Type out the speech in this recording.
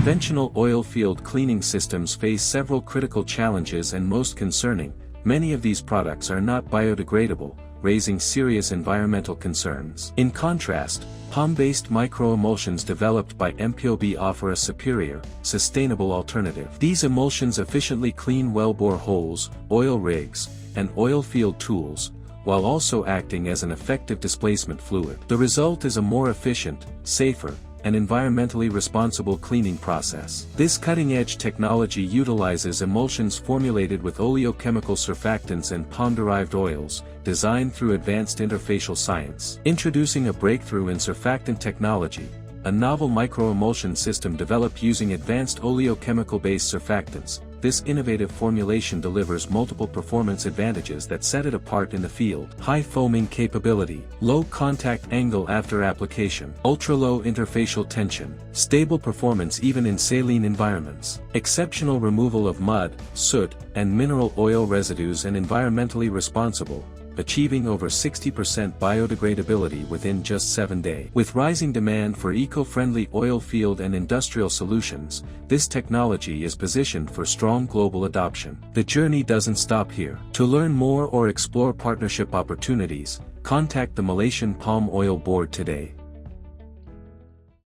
Conventional oil field cleaning systems face several critical challenges, and most concerning, many of these products are not biodegradable, raising serious environmental concerns. In contrast, POM-based microemulsions developed by MPOB offer a superior, sustainable alternative. These emulsions efficiently clean wellbore holes, oil rigs, and oil field tools, while also acting as an effective displacement fluid. The result is a more efficient, safer, and environmentally responsible cleaning process. This cutting-edge technology utilizes emulsions formulated with oleochemical surfactants and POM-derived oils, designed through advanced interfacial science. Introducing a breakthrough in surfactant technology, a novel microemulsion system developed using advanced oleochemical-based surfactants, this innovative formulation delivers multiple performance advantages that set it apart in the field. High foaming capability, low contact angle after application, ultra-low interfacial tension, stable performance even in saline environments, exceptional removal of mud, soot, and mineral oil residues, and environmentally responsible, achieving over 60% biodegradability within just 7 days. With rising demand for eco-friendly oil field and industrial solutions, this technology is positioned for strong global adoption. The journey doesn't stop here. To learn more or explore partnership opportunities, contact the Malaysian Palm Oil Board today.